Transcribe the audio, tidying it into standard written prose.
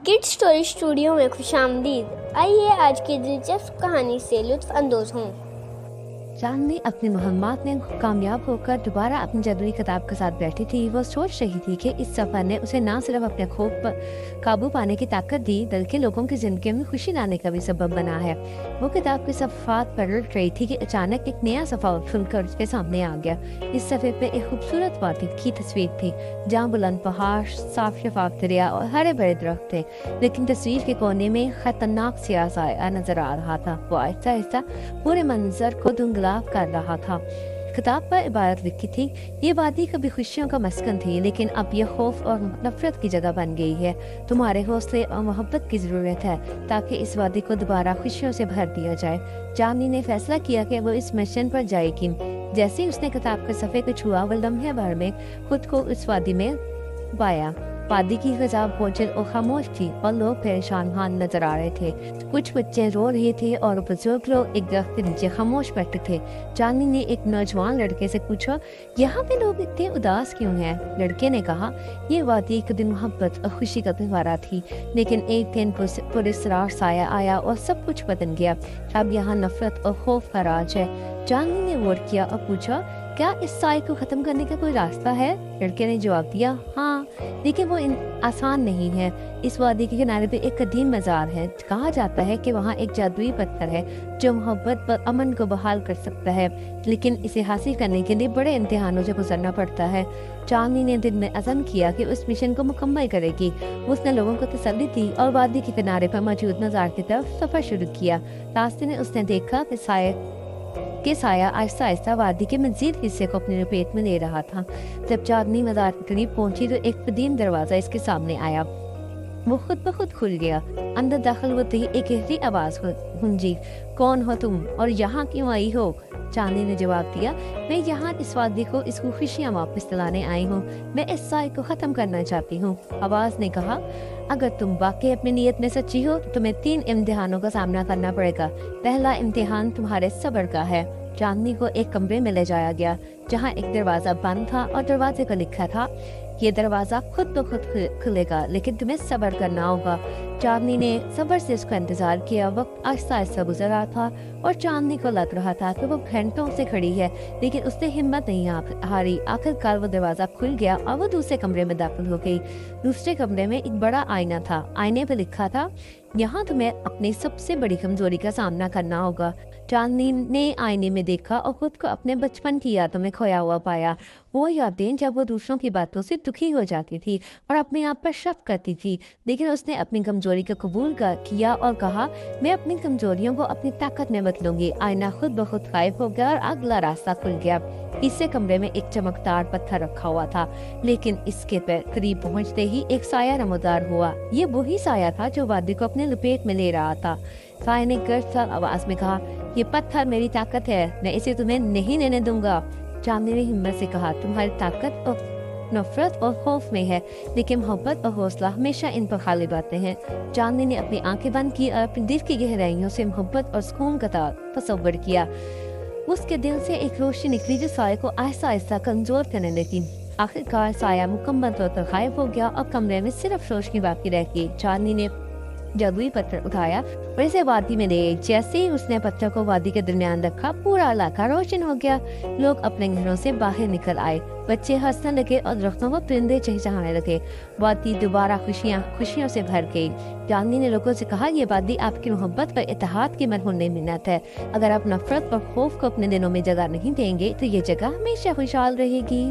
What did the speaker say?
Kids story studio में खुशामदीद। आइए आज की दिलचस्प कहानी से लुत्फ अंदोज हों। चांदनी अपनी मुहम्मत में कामयाब होकर दोबारा अपनी जादुई किताब के साथ बैठी थी। वो सोच रही थी कि इस सफर ने उसे न सिर्फ अपने खौफ पर काबू पाने की ताकत दी, बल्कि लोगों की जिंदगी में खुशी लाने का भी सबब बना है। वो किताब के सफ़ात पलट रही थी कि अचानक एक नया सफ़ा खुलकर उसके सामने आ गया। इस सफ़े पे एक खूबसूरत वादी की तस्वीर थी, जहाँ बुलंद पहाड़, साफ शफाफ दरिया और हरे भरे दरख्त थे। लेकिन तस्वीर के कोने में खतरनाक सियाह साया नजर आ रहा था। वो आहिस्ता आहिस्ता पूरे मंजर को धुंधला कर रहा था। किताब पर इबारत लिखी थी, ये वादी कभी खुशियों का मस्कन थी, लेकिन अब ये खौफ और नफरत की जगह बन गई है। तुम्हारे हौसले और मोहब्बत की जरूरत है ताकि इस वादी को दोबारा खुशियों से भर दिया जाए। चांदनी ने फैसला किया कि वो इस मिशन पर जाएगी। जैसे ही उसने किताब के सफ़े को छुआ, वो लम्हे भर में खुद को इस वादी में पाया। वादी की फिजा बोझिल और खामोश थी और लोग परेशान हाल नजर आ रहे थे। कुछ बच्चे रो रहे थे और बुजुर्ग लोग एक दरख्त के नीचे खामोश बैठे थे। चांदनी ने एक नौजवान लड़के से पूछा, यहाँ पे लोग इतने उदास क्यों हैं? लड़के ने कहा, ये वादी एक दिन मोहब्बत और खुशी का त्योहार थी, लेकिन एक दिन पुरस्कार साया आया और सब कुछ बदल गया। अब यहाँ नफरत और खौफ का राज है। चांदनी ने गौर किया और पूछा, क्या इस साए को खत्म करने का कोई रास्ता है? लड़के ने जवाब दिया, हाँ, लेकिन वो आसान नहीं है। इस वादी के किनारे पे एक कदीम मज़ार है। कहा जाता है कि वहाँ एक जादुई पत्थर है जो मोहब्बत और अमन को बहाल कर सकता है, लेकिन इसे हासिल करने के लिए बड़े इम्तिहानों से गुजरना पड़ता है। चांदनी ने दिल में अज़म किया कि उस मिशन को मुकम्मल करेगी। उसने लोगों को तसल्ली दी और वादी के किनारे पर मौजूद मज़ार की तरफ सफ़र शुरू किया। रास्ते में उसने देखा कि साया आहिस्ता आहिस्ता वादी के मजीद हिस्से को अपनी लपेट में ले रहा था। जब चांदनी मज़ार के करीब पहुंची तो एक कदीम दरवाज़ा इसके सामने आया। वो खुद ब खुद खुल गया। अंदर दाखिल होते ही एक गहरी आवाज़ गूंजी, कौन हो तुम और यहाँ क्यों आई हो? चांदनी ने जवाब दिया, मैं यहाँ इस वादी को इसको खुशियाँ वापस दिलाने आई हूँ। मैं इस साए को ख़त्म करना चाहती हूँ। आवाज़ ने कहा, अगर तुम वाकई अपनी नीयत में सच्ची हो तो तुम्हें 3 इम्तिहानों का सामना करना पड़ेगा। पहला इम्तिहान तुम्हारे सब्र का है। चांदनी को एक कमरे में ले जाया गया जहाँ एक दरवाज़ा बंद था और दरवाजे पर लिखा था, ये दरवाज़ा खुद ब खुद खुलेगा, लेकिन तुम्हें सब्र करना होगा। चांदनी ने सब्र से इसका इंतजार किया। वक्त आहिस्ता आहिस्ता गुजर रहा था और चांदनी को लग रहा था कि वो घंटों से खड़ी है, लेकिन उसने हिम्मत नहीं हारी। आखिरकार वो दरवाज़ा खुल गया और वो दूसरे कमरे में दाखिल हो गई। दूसरे कमरे में एक बड़ा आईना था। आईने पर लिखा था, यहाँ तुम्हें अपनी सबसे बड़ी कमजोरी का सामना करना होगा। चांदनी ने आईने में देखा और खुद को अपने बचपन की यादों में खोया हुआ पाया। वो यादें जब वो दूसरों की बातों से दुखी हो जाती थी और अपने आप पर शक करती थी, लेकिन उसने अपनी कमजोरी का कबूल किया और कहा, मैं अपनी कमजोरियों को अपनी ताकत में बदलूंगी। आईना खुद ब खुद गायब हो गया और अगला रास्ता खुल गया। इससे कमरे में एक चमकदार पत्थर रखा हुआ था, लेकिन इसके करीब पहुंचते ही एक साया नमोदार हुआ। ये वही साया था जो वादी को अपने लपेट में ले रहा था। साया ने गर्म आवाज में कहा, ये पत्थर मेरी ताकत है, मैं इसे तुम्हें नहीं लेने दूंगा। चांदनी ने हिम्मत से कहा, तुम्हारी ताकत और नफरत और खौफ में है, लेकिन मोहब्बत और हौसला हमेशा इन पर गालिब आते हैं। चांदनी ने अपनी आंखें बंद की और अपनी दिल की गहराइयों से मोहब्बत और सुकून का तसव्वुर किया। उसके दिल से एक रोशनी निकली जो साये को आहिस्ता आहिस्ता कमजोर करने लगी। आखिरकार साया मुकम्मल तौर पर गायब हो गया और कमरे में सिर्फ रोशनी बाकी रह गई। चांदनी ने जादुई पत्थर उठाया और इसे वादी में ले गई। जैसे ही उसने पत्थर को वादी के दरमियान रखा, पूरा इलाका रोशन हो गया। लोग अपने घरों से बाहर निकल आए, बच्चे हंसने लगे और दरख्तों को परिंदे चहचहाने लगे। वादी दोबारा खुशियों से भर गई। चांदनी ने लोगों से कहा, ये वादी आपकी मोहब्बत पर इत्तेहाद की मरहूम मिन्नत है। अगर आप नफरत और खौफ को अपने दिलों में जगह नहीं देंगे तो ये जगह हमेशा खुशहाल रहेगी।